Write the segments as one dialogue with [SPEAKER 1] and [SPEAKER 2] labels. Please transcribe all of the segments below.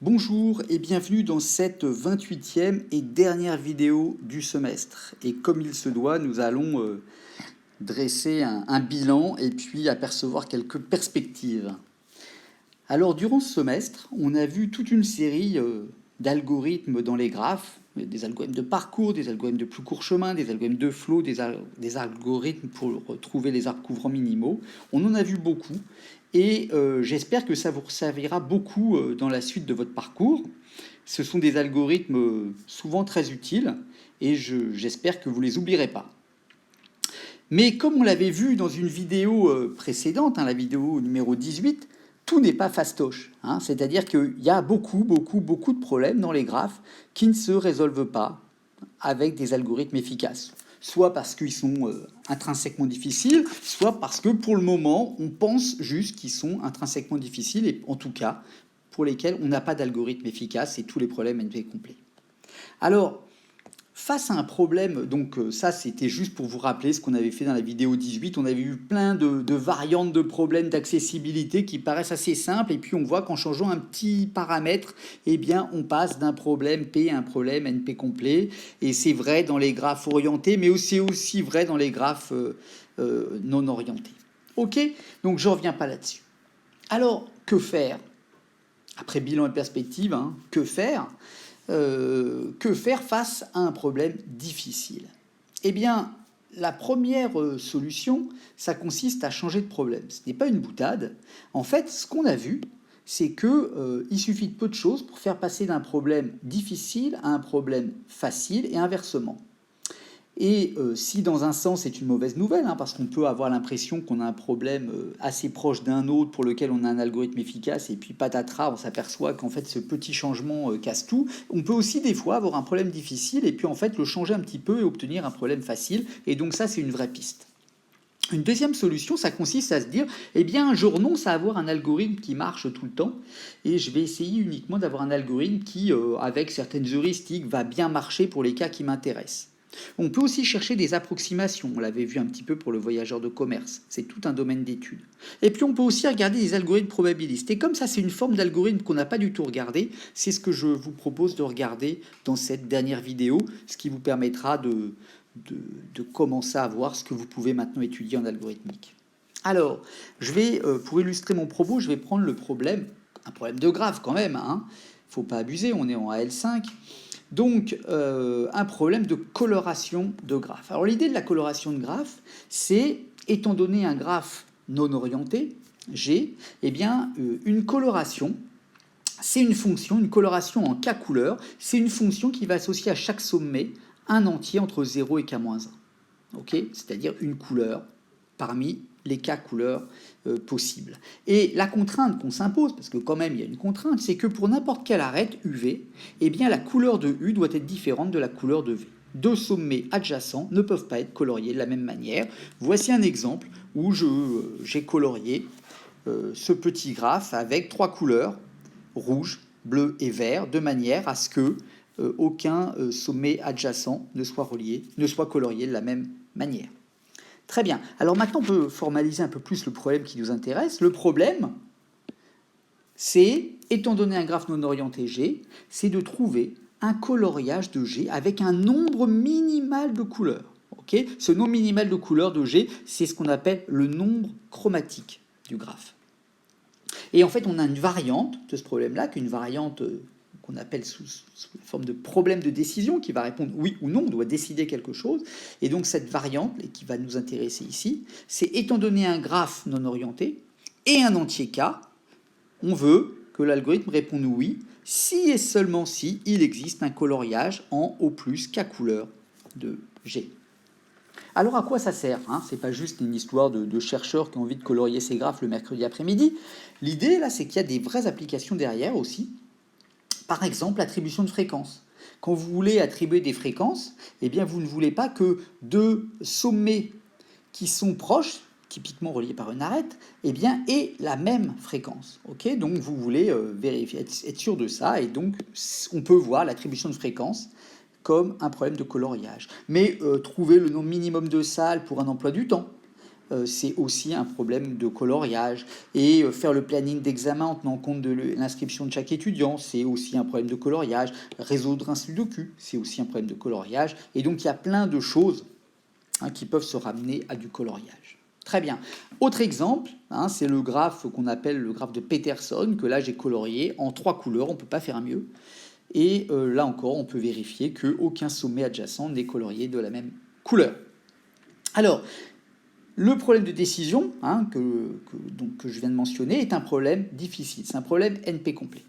[SPEAKER 1] Bonjour et bienvenue dans cette 28e et dernière vidéo du semestre. Et comme il se doit, nous allons dresser un bilan et puis apercevoir quelques perspectives. Alors durant ce semestre, on a vu toute une série d'algorithmes dans les graphes, des algorithmes de parcours, des algorithmes de plus court chemin, des algorithmes de flow, des algorithmes pour trouver les arbres couvrants minimaux. On en a vu beaucoup et j'espère que ça vous servira beaucoup dans la suite de votre parcours. Ce sont des algorithmes souvent très utiles et j'espère que vous ne les oublierez pas. Mais comme on l'avait vu dans une vidéo précédente, la vidéo numéro 18, tout n'est pas fastoche. C'est-à-dire qu'il y a beaucoup de problèmes dans les graphes qui ne se résolvent pas avec des algorithmes efficaces. Soit parce qu'ils sont intrinsèquement difficiles, soit parce que pour le moment, on pense juste qu'ils sont intrinsèquement difficiles, et en tout cas, pour lesquels on n'a pas d'algorithme efficace et tous les problèmes NP complets. Alors, face à un problème, donc ça c'était juste pour vous rappeler ce qu'on avait fait dans la vidéo 18, on avait eu plein de variantes de problèmes d'accessibilité qui paraissent assez simples, et puis on voit qu'en changeant un petit paramètre, eh bien on passe d'un problème P à un problème NP complet, et c'est vrai dans les graphes orientés, mais c'est aussi vrai dans les graphes non orientés. Ok, donc je ne reviens pas là-dessus. Alors, que faire? Après bilan et perspective, que faire face à un problème difficile? Eh bien, la première solution, ça consiste à changer de problème. Ce n'est pas une boutade. En fait, ce qu'on a vu, c'est qu'il suffit de peu de choses pour faire passer d'un problème difficile à un problème facile et inversement. Et si dans un sens c'est une mauvaise nouvelle, parce qu'on peut avoir l'impression qu'on a un problème assez proche d'un autre pour lequel on a un algorithme efficace, et puis patatras, on s'aperçoit qu'en fait ce petit changement casse tout. On peut aussi des fois avoir un problème difficile et puis en fait le changer un petit peu et obtenir un problème facile, et donc ça c'est une vraie piste. Une deuxième solution, ça consiste à se dire, eh bien, je renonce à avoir un algorithme qui marche tout le temps, et je vais essayer uniquement d'avoir un algorithme qui, avec certaines heuristiques, va bien marcher pour les cas qui m'intéressent. On peut aussi chercher des approximations, on l'avait vu un petit peu pour le voyageur de commerce, c'est tout un domaine d'étude. Et puis on peut aussi regarder des algorithmes probabilistes, et comme ça c'est une forme d'algorithme qu'on n'a pas du tout regardé, c'est ce que je vous propose de regarder dans cette dernière vidéo, ce qui vous permettra de commencer à voir ce que vous pouvez maintenant étudier en algorithmique. Alors, je vais, pour illustrer mon propos, je vais prendre le problème, un problème de graphe quand même, faut pas abuser, on est en AL5, donc un problème de coloration de graphe. Alors l'idée de la coloration de graphe, c'est, étant donné un graphe non orienté, G, eh bien une coloration, c'est une fonction, une coloration en k couleurs, c'est une fonction qui va associer à chaque sommet un entier entre 0 et k-1. Okay, c'est-à-dire une couleur parmi les k couleurs possibles. Et la contrainte qu'on s'impose, parce que quand même il y a une contrainte, c'est que pour n'importe quelle arête UV, eh bien la couleur de U doit être différente de la couleur de V. Deux sommets adjacents ne peuvent pas être coloriés de la même manière. Voici un exemple où j'ai colorié ce petit graphe avec trois couleurs, rouge, bleu et vert, de manière à ce que aucun sommet adjacent ne soit colorié de la même manière. Très bien. Alors maintenant, on peut formaliser un peu plus le problème qui nous intéresse. Le problème, c'est, étant donné un graphe non orienté G, c'est de trouver un coloriage de G avec un nombre minimal de couleurs. Okay, ce nombre minimal de couleurs de G, c'est ce qu'on appelle le nombre chromatique du graphe. Et en fait, on a une variante de ce problème-là, qu'une variante qu'on appelle sous la forme de problème de décision, qui va répondre oui ou non, on doit décider quelque chose. Et donc cette variante, et qui va nous intéresser ici, c'est étant donné un graphe non orienté et un entier K, on veut que l'algorithme réponde oui, si et seulement si il existe un coloriage en au plus K couleurs de G. Alors à quoi ça sert? C'est pas juste une histoire de chercheurs qui ont envie de colorier ces graphes le mercredi après-midi. L'idée là, c'est qu'il y a des vraies applications derrière aussi. Par exemple, l'attribution de fréquences. Quand vous voulez attribuer des fréquences, eh bien vous ne voulez pas que deux sommets qui sont proches, typiquement reliés par une arête, eh bien, aient la même fréquence. Okay, donc vous voulez vérifier, être sûr de ça, et donc on peut voir l'attribution de fréquences comme un problème de coloriage. Mais trouver le nombre minimum de salles pour un emploi du temps, c'est aussi un problème de coloriage. Et faire le planning d'examen en tenant compte de l'inscription de chaque étudiant, c'est aussi un problème de coloriage. Résoudre un sudoku, c'est aussi un problème de coloriage. Et donc, il y a plein de choses qui peuvent se ramener à du coloriage. Très bien. Autre exemple, c'est le graphe qu'on appelle le graphe de Peterson, que là, j'ai colorié en 3 couleurs. On ne peut pas faire mieux. Et là encore, on peut vérifier qu'aucun sommet adjacent n'est colorié de la même couleur. Alors, le problème de décision que je viens de mentionner est un problème difficile. C'est un problème NP complet.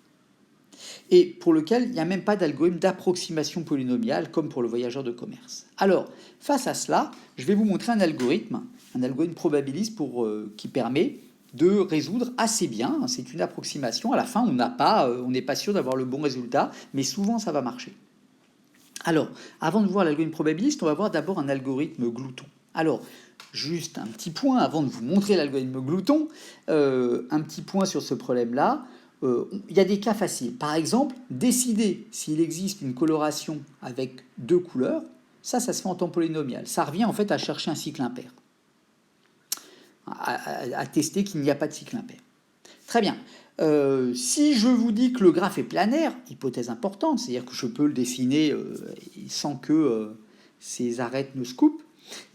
[SPEAKER 1] Et pour lequel il n'y a même pas d'algorithme d'approximation polynomiale comme pour le voyageur de commerce. Alors, face à cela, je vais vous montrer un algorithme probabiliste qui permet de résoudre assez bien. C'est une approximation. À la fin, on n'est pas sûr d'avoir le bon résultat, mais souvent ça va marcher. Alors, avant de voir l'algorithme probabiliste, on va voir d'abord un algorithme glouton. Alors, juste un petit point avant de vous montrer l'algorithme glouton, un petit point sur ce problème-là. Il y a des cas faciles. Par exemple, décider s'il existe une coloration avec 2 couleurs, ça se fait en temps polynomial. Ça revient en fait à chercher un cycle impair, à tester qu'il n'y a pas de cycle impair. Très bien. Si je vous dis que le graphe est planaire, hypothèse importante, c'est-à-dire que je peux le dessiner sans que ces arêtes ne se coupent,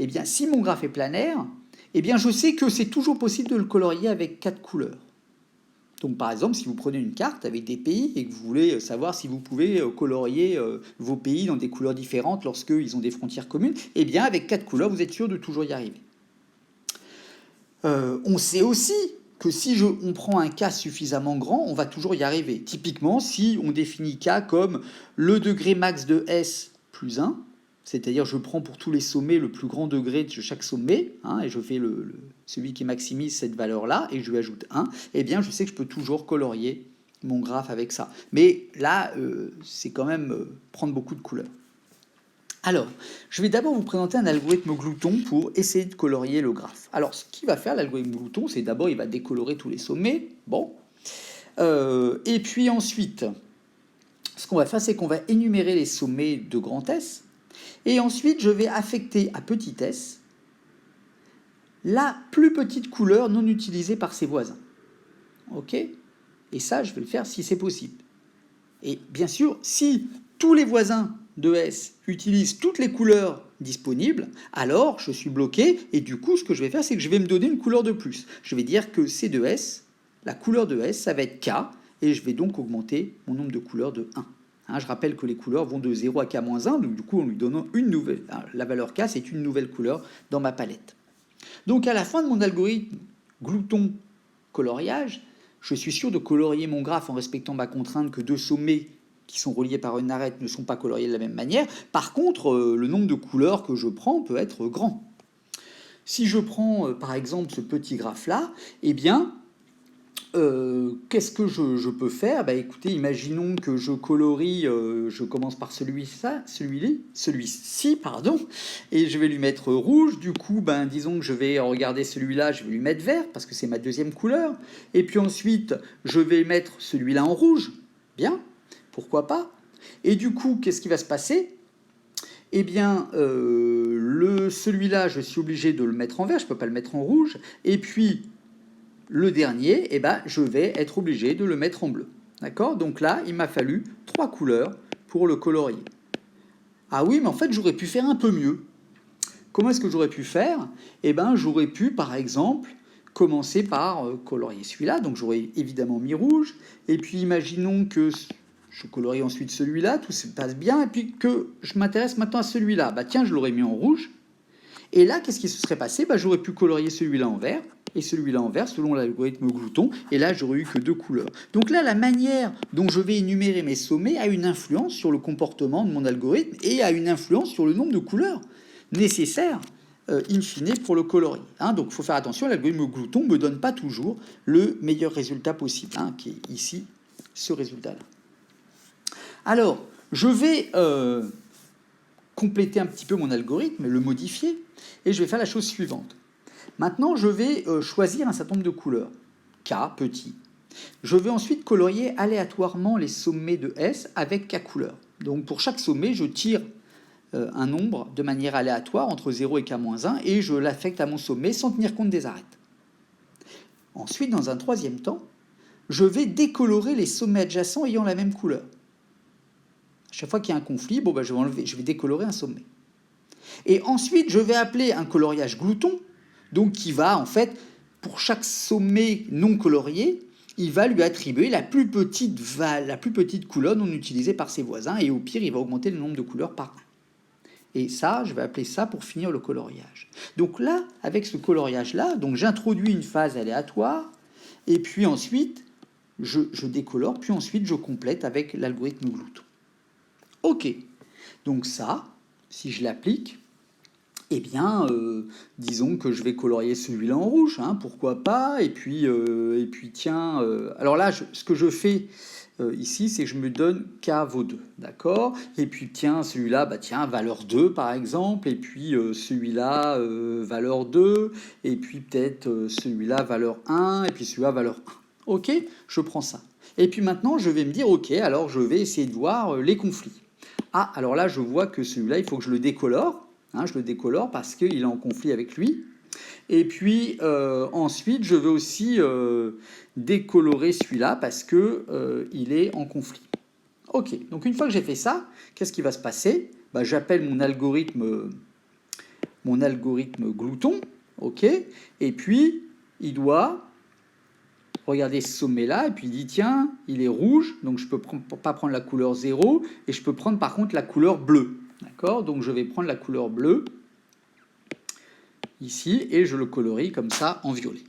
[SPEAKER 1] eh bien, si mon graphe est planaire, eh bien, je sais que c'est toujours possible de le colorier avec 4 couleurs. Donc, par exemple, si vous prenez une carte avec des pays et que vous voulez savoir si vous pouvez colorier vos pays dans des couleurs différentes lorsqu'ils ont des frontières communes, eh bien, avec 4 couleurs, vous êtes sûr de toujours y arriver. On sait aussi que si on prend un K suffisamment grand, on va toujours y arriver. Typiquement, si on définit K comme le degré max de S plus 1, c'est-à-dire je prends pour tous les sommets le plus grand degré de chaque sommet, et je fais celui qui maximise cette valeur-là, et je lui ajoute 1, eh bien je sais que je peux toujours colorier mon graphe avec ça. Mais là, c'est quand même prendre beaucoup de couleurs. Alors, je vais d'abord vous présenter un algorithme glouton pour essayer de colorier le graphe. Alors, ce qu'il va faire, l'algorithme glouton, c'est d'abord, il va décolorer tous les sommets. Bon. Et puis ensuite, ce qu'on va faire, c'est qu'on va énumérer les sommets de grand S. Et ensuite, je vais affecter à petit s la plus petite couleur non utilisée par ses voisins. OK ? Et ça, je vais le faire si c'est possible. Et bien sûr, si tous les voisins de S utilisent toutes les couleurs disponibles, alors je suis bloqué, et du coup, ce que je vais faire, c'est que je vais me donner une couleur de plus. Je vais dire que C de S, la couleur de S, ça va être K, et je vais donc augmenter mon nombre de couleurs de 1. Je rappelle que les couleurs vont de 0 à K-1, donc du coup, en lui donnant une nouvelle... La valeur K, c'est une nouvelle couleur dans ma palette. Donc, à la fin de mon algorithme glouton coloriage, je suis sûr de colorier mon graphe en respectant ma contrainte que 2 sommets qui sont reliés par une arête ne sont pas coloriés de la même manière. Par contre, le nombre de couleurs que je prends peut être grand. Si je prends, par exemple, ce petit graphe-là, eh bien... qu'est-ce que je peux faire ? Écoutez, imaginons que je colorie, je commence par celui-ci, et je vais lui mettre rouge. Du coup, disons que je vais regarder celui-là, je vais lui mettre vert, parce que c'est ma deuxième couleur. Et puis ensuite, je vais mettre celui-là en rouge. Bien, pourquoi pas ? Et du coup, qu'est-ce qui va se passer ? Eh bien, celui-là, je suis obligé de le mettre en vert, je ne peux pas le mettre en rouge. Et puis... le dernier, je vais être obligé de le mettre en bleu. D'accord ? Donc là, il m'a fallu 3 couleurs pour le colorier. Ah oui, mais en fait, j'aurais pu faire un peu mieux. Comment est-ce que j'aurais pu faire ? J'aurais pu, par exemple, commencer par colorier celui-là. Donc j'aurais évidemment mis rouge. Et puis imaginons que je colorie ensuite celui-là, tout se passe bien. Et puis que je m'intéresse maintenant à celui-là. Tiens, je l'aurais mis en rouge. Et là, qu'est-ce qui se serait passé ? J'aurais pu colorier celui-là en vert et celui-là en vert selon l'algorithme glouton. Et là, j'aurais eu que 2 couleurs. Donc là, la manière dont je vais énumérer mes sommets a une influence sur le comportement de mon algorithme et a une influence sur le nombre de couleurs nécessaires, in fine, pour le colorier. Donc, il faut faire attention, l'algorithme glouton ne me donne pas toujours le meilleur résultat possible, qui est ici ce résultat-là. Alors, je vais... compléter un petit peu mon algorithme, le modifier, et je vais faire la chose suivante. Maintenant, je vais choisir un certain nombre de couleurs. K, petit. Je vais ensuite colorier aléatoirement les sommets de S avec K couleurs. Donc, pour chaque sommet, je tire un nombre de manière aléatoire entre 0 et k-1 et je l'affecte à mon sommet sans tenir compte des arêtes. Ensuite, dans un troisième temps, je vais décolorer les sommets adjacents ayant la même couleur. À chaque fois qu'il y a un conflit, je vais décolorer un sommet. Et ensuite, je vais appeler un coloriage glouton, donc qui va, en fait, pour chaque sommet non colorié, il va lui attribuer la plus petite couleur non utilisée par ses voisins, et au pire, il va augmenter le nombre de couleurs par 1. Et ça, je vais appeler ça pour finir le coloriage. Donc là, avec ce coloriage-là, j'introduis une phase aléatoire, et puis ensuite, je décolore, puis ensuite, je complète avec l'algorithme glouton. Ok, donc ça, si je l'applique, eh bien, disons que je vais colorier celui-là en rouge, hein, pourquoi pas, et puis tiens, alors là, ce que je fais ici, c'est que je me donne k vaut 2, d'accord, et puis tiens, celui-là, tiens, valeur 2 par exemple, et puis celui-là, valeur 2, et puis peut-être celui-là, valeur 1, et puis celui-là, valeur 1. Ok, je prends ça. Et puis maintenant, je vais me dire, ok, alors je vais essayer de voir les conflits. Ah, alors là, je vois que celui-là, il faut que je le décolore. Hein, je le décolore parce qu'il est en conflit avec lui. Et puis, ensuite, je veux aussi décolorer celui-là parce qu'il est en conflit. Ok, donc une fois que j'ai fait ça, qu'est-ce qui va se passer? J'appelle mon algorithme glouton. Ok, et puis, il doit regarder ce sommet-là, et puis il dit, tiens, il est rouge, donc je ne peux pas prendre la couleur 0, et je peux prendre par contre la couleur bleue. D'accord? Donc je vais prendre la couleur bleue, ici, et je le colorie comme ça en violet.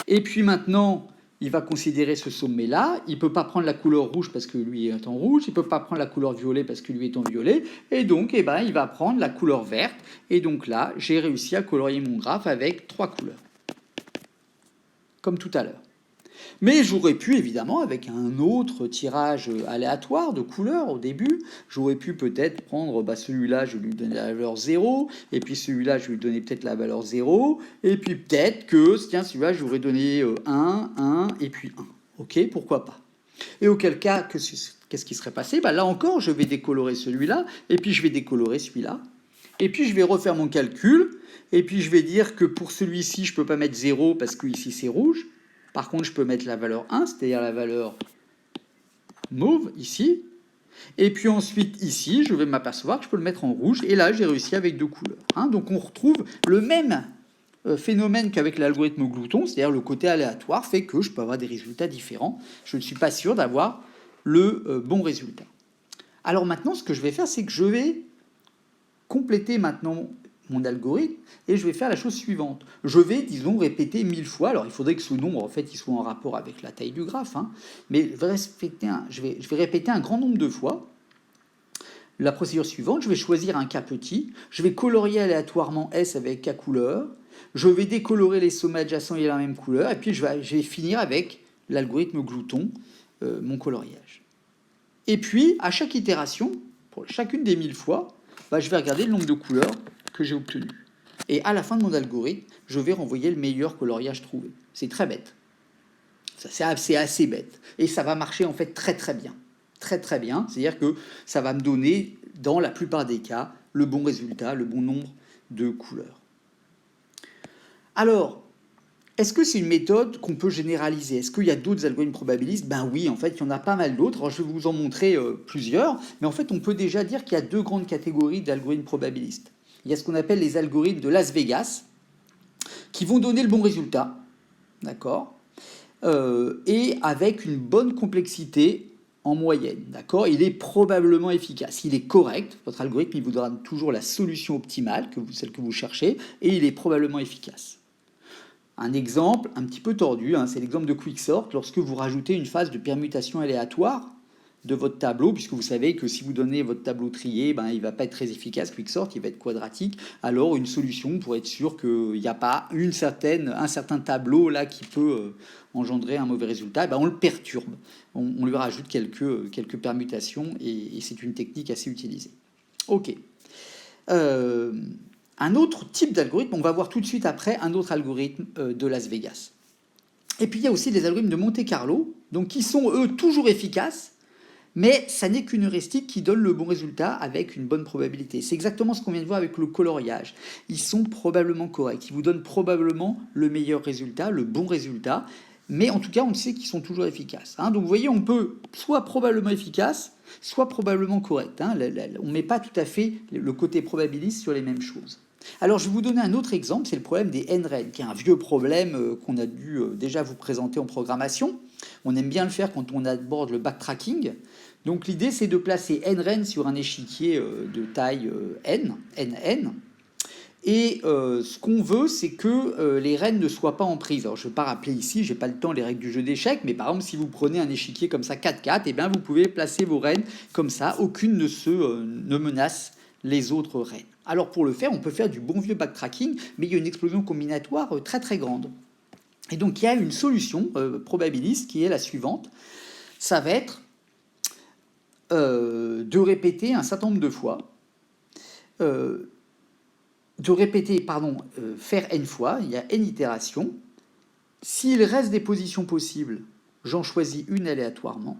[SPEAKER 1] Et puis maintenant, il va considérer ce sommet-là, il ne peut pas prendre la couleur rouge parce que lui est en rouge, il ne peut pas prendre la couleur violet parce que lui est en violet, et donc il va prendre la couleur verte, et donc là, j'ai réussi à colorier mon graphe avec 3 couleurs, comme tout à l'heure. Mais j'aurais pu, évidemment, avec un autre tirage aléatoire de couleurs au début, j'aurais pu peut-être prendre celui-là, je vais lui donner la valeur 0, et puis celui-là, je vais lui donner peut-être la valeur 0, et puis peut-être que, tiens, celui-là, j'aurais donné 1, et puis 1. Ok, pourquoi pas? Et auquel cas, qu'est-ce qui serait passé? Là encore, je vais décolorer celui-là, et puis je vais décolorer celui-là, et puis je vais refaire mon calcul, et puis je vais dire que pour celui-ci, je ne peux pas mettre 0 parce que ici c'est rouge. Par contre, je peux mettre la valeur 1, c'est-à-dire la valeur mauve, ici. Et puis ensuite, ici, je vais m'apercevoir que je peux le mettre en rouge. Et là, j'ai réussi avec 2 couleurs. Hein. Donc on retrouve le même phénomène qu'avec l'algorithme glouton, c'est-à-dire le côté aléatoire fait que je peux avoir des résultats différents. Je ne suis pas sûr d'avoir le bon résultat. Alors maintenant, ce que je vais faire, c'est que je vais compléter maintenant mon algorithme, et je vais faire la chose suivante. Je vais, disons, répéter 1000 fois. Alors, il faudrait que ce nombre, en fait, il soit en rapport avec la taille du graphe, hein, mais je vais répéter un grand nombre de fois. La procédure suivante, je vais choisir un K petit, je vais colorier aléatoirement S avec K couleurs, je vais décolorer les sommets adjacents et la même couleur, et puis je vais finir avec l'algorithme glouton, mon coloriage. Et puis, à chaque itération, pour chacune des 1000 fois, je vais regarder le nombre de couleurs que j'ai obtenu. Et à la fin de mon algorithme, je vais renvoyer le meilleur coloriage trouvé. C'est très bête. C'est assez bête. Et ça va marcher en fait très très bien. Très très bien. C'est-à-dire que ça va me donner, dans la plupart des cas, le bon résultat, le bon nombre de couleurs. Alors, est-ce que c'est une méthode qu'on peut généraliser? Est-ce qu'il y a d'autres algorithmes probabilistes? Ben oui, en fait, il y en a pas mal d'autres. Alors, je vais vous en montrer plusieurs. Mais en fait, on peut déjà dire qu'il y a 2 grandes catégories d'algorithmes probabilistes. Il y a ce qu'on appelle les algorithmes de Las Vegas, qui vont donner le bon résultat, d'accord, et avec une bonne complexité en moyenne, d'accord. Il est probablement efficace, il est correct, votre algorithme il vous donnera toujours la solution optimale, celle que vous cherchez, et il est probablement efficace. Un exemple un petit peu tordu, hein, c'est l'exemple de Quicksort, lorsque vous rajoutez une phase de permutation aléatoire de votre tableau, puisque vous savez que si vous donnez votre tableau trié, il ne va pas être très efficace, Quicksort, il va être quadratique. Alors une solution pour être sûr qu'il n'y a pas un certain tableau là qui peut engendrer un mauvais résultat, on le perturbe, on lui rajoute quelques permutations et c'est une technique assez utilisée. Ok. Un autre type d'algorithme, on va voir tout de suite après un autre algorithme de Las Vegas. Et puis il y a aussi des algorithmes de Monte Carlo, donc qui sont eux toujours efficaces, Mais ça n'est qu'une heuristique qui donne le bon résultat avec une bonne probabilité. C'est exactement ce qu'on vient de voir avec le coloriage. Ils sont probablement corrects. Ils vous donnent probablement le meilleur résultat, le bon résultat. Mais en tout cas, on sait qu'ils sont toujours efficaces. Hein. Donc vous voyez, on peut soit probablement efficace, soit probablement correct. Hein. On ne met pas tout à fait le côté probabiliste sur les mêmes choses. Alors je vais vous donner un autre exemple, c'est le problème des NREN, qui est un vieux problème qu'on a dû déjà vous présenter en programmation. On aime bien le faire quand on aborde le backtracking. Donc l'idée c'est de placer NREN sur un échiquier de taille N, NN. Et ce qu'on veut, c'est que les rennes ne soient pas en prise. Alors je ne vais pas rappeler ici, je n'ai pas le temps les règles du jeu d'échecs, mais par exemple si vous prenez un échiquier comme ça 4-4, eh bien, vous pouvez placer vos rennes comme ça, aucune ne menace les autres rennes. Alors pour le faire, on peut faire du bon vieux backtracking, mais il y a une explosion combinatoire très très grande. Et donc il y a une solution probabiliste qui est la suivante. Ça va être de répéter un certain nombre de fois, faire n fois, il y a n itérations. S'il reste des positions possibles, j'en choisis une aléatoirement.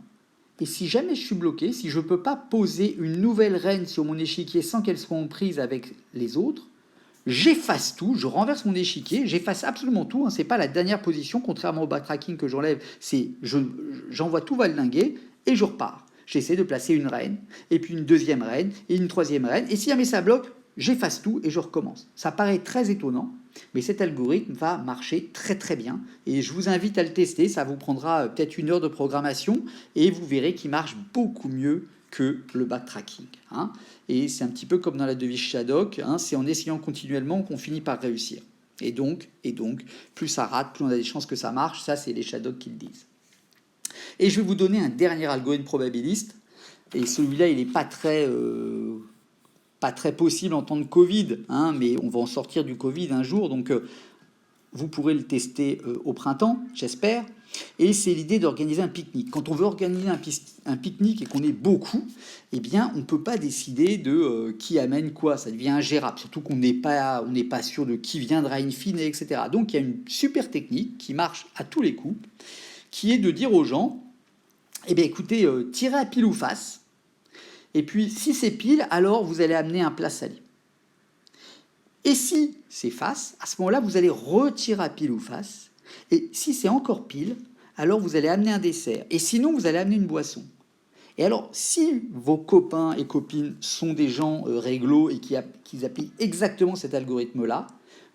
[SPEAKER 1] Et si jamais je suis bloqué, si je ne peux pas poser une nouvelle reine sur mon échiquier sans qu'elle soit en prise avec les autres, j'efface tout, je renverse mon échiquier, j'efface absolument tout. Hein, ce n'est pas la dernière position, contrairement au backtracking que j'enlève, c'est j'envoie tout valdinguer et je repars. J'essaie de placer une reine, et puis une deuxième reine, et une troisième reine. Et si jamais ça bloque, j'efface tout et je recommence. Ça paraît très étonnant, mais cet algorithme va marcher très très bien. Et je vous invite à le tester, ça vous prendra peut-être 1 heure de programmation, et vous verrez qu'il marche beaucoup mieux que le backtracking. Hein. Et c'est un petit peu comme dans la devise Shadok, hein, c'est en essayant continuellement qu'on finit par réussir. Et donc, plus ça rate, plus on a des chances que ça marche. Ça, c'est les Shadok qui le disent. Et je vais vous donner un dernier algorithme probabiliste. Et celui-là, il n'est pas très possible en temps de Covid, hein, mais on va en sortir du Covid un jour. Donc, vous pourrez le tester au printemps, j'espère. Et c'est l'idée d'organiser un pique-nique. Quand on veut organiser un pique-nique et qu'on est beaucoup, eh bien, on ne peut pas décider de qui amène quoi. Ça devient ingérable, surtout qu'on n'est pas sûr de qui viendra in fine, etc. Donc, il y a une super technique qui marche à tous les coups, qui est de dire aux gens, eh bien, écoutez, tirez à pile ou face, et puis, si c'est pile, alors vous allez amener un plat salé. Et si c'est face, à ce moment-là, vous allez retirer à pile ou face. Et si c'est encore pile, alors vous allez amener un dessert. Et sinon, vous allez amener une boisson. Et alors, si vos copains et copines sont des gens réglo et qui appliquent exactement cet algorithme-là,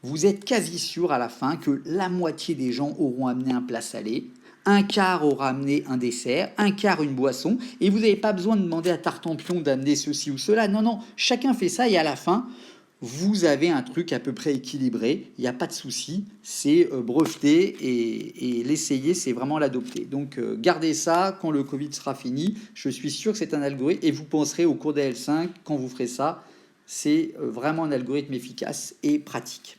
[SPEAKER 1] vous êtes quasi sûr à la fin que la moitié des gens auront amené un plat salé, un quart aura amené un dessert, un quart une boisson, et vous n'avez pas besoin de demander à Tartampion d'amener ceci ou cela. Non, non, chacun fait ça, et à la fin, vous avez un truc à peu près équilibré, il n'y a pas de souci, c'est breveté, et l'essayer, c'est vraiment l'adopter. Donc gardez ça quand le Covid sera fini, je suis sûr que c'est un algorithme, et vous penserez au cours des L5, quand vous ferez ça, c'est vraiment un algorithme efficace et pratique.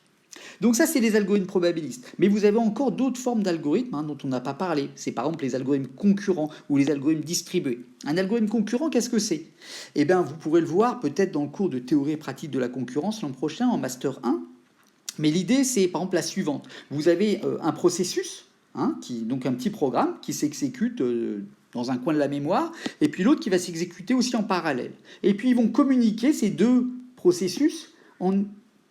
[SPEAKER 1] Donc ça, c'est les algorithmes probabilistes. Mais vous avez encore d'autres formes d'algorithmes dont on n'a pas parlé. C'est par exemple les algorithmes concurrents ou les algorithmes distribués. Un algorithme concurrent, qu'est-ce que c'est? Eh bien, vous pourrez le voir peut-être dans le cours de théorie et pratique de la concurrence l'an prochain en Master 1. Mais l'idée, c'est par exemple la suivante. Vous avez un processus, donc un petit programme qui s'exécute dans un coin de la mémoire, et puis l'autre qui va s'exécuter aussi en parallèle. Et puis ils vont communiquer ces deux processus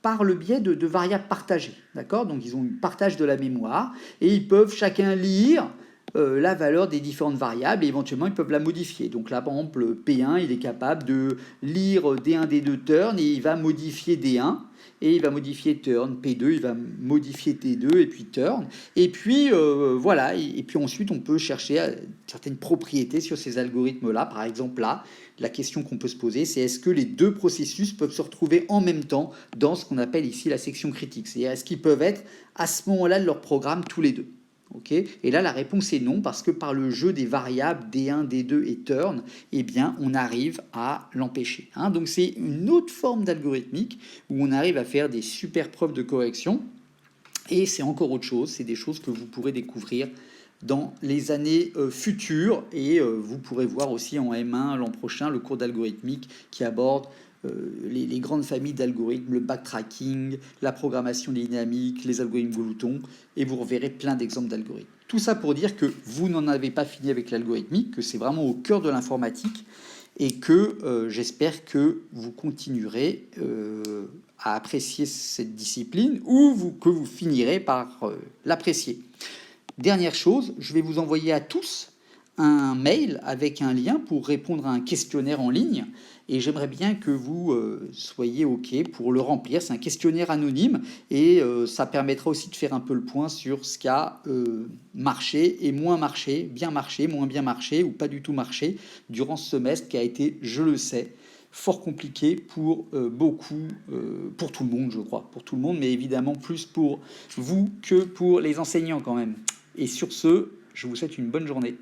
[SPEAKER 1] par le biais de variables partagées. D'accord? Donc ils ont un partage de la mémoire et ils peuvent chacun lire la valeur des différentes variables et éventuellement ils peuvent la modifier. Donc là, par exemple, P1, il est capable de lire D1, D2 turn et il va modifier D1 et il va modifier turn. P2, il va modifier T2 et puis turn. Et puis voilà, et puis ensuite on peut chercher certaines propriétés sur ces algorithmes-là. Par exemple là, la question qu'on peut se poser, c'est est-ce que les deux processus peuvent se retrouver en même temps dans ce qu'on appelle ici la section critique? C'est-à-dire est-ce qu'ils peuvent être à ce moment-là de leur programme tous les deux? Okay, et là, la réponse est non, parce que par le jeu des variables D1, D2 et turn, eh bien, on arrive à l'empêcher. Donc, c'est une autre forme d'algorithmique où on arrive à faire des super preuves de correction. Et c'est encore autre chose, c'est des choses que vous pourrez découvrir dans les années futures. Et vous pourrez voir aussi en M1 l'an prochain le cours d'algorithmique qui aborde les grandes familles d'algorithmes, le backtracking, la programmation dynamique, les algorithmes gloutons, et vous reverrez plein d'exemples d'algorithmes. Tout ça pour dire que vous n'en avez pas fini avec l'algorithmique, que c'est vraiment au cœur de l'informatique, et que j'espère que vous continuerez à apprécier cette discipline, ou que vous finirez par l'apprécier. Dernière chose, je vais vous envoyer à tous un mail avec un lien pour répondre à un questionnaire en ligne, et j'aimerais bien que vous soyez OK pour le remplir. C'est un questionnaire anonyme, et ça permettra aussi de faire un peu le point sur ce qui a marché et moins marché, bien marché, moins bien marché, ou pas du tout marché, durant ce semestre qui a été, je le sais, fort compliqué pour beaucoup, pour tout le monde, je crois, pour tout le monde, mais évidemment plus pour vous que pour les enseignants quand même. Et sur ce, je vous souhaite une bonne journée.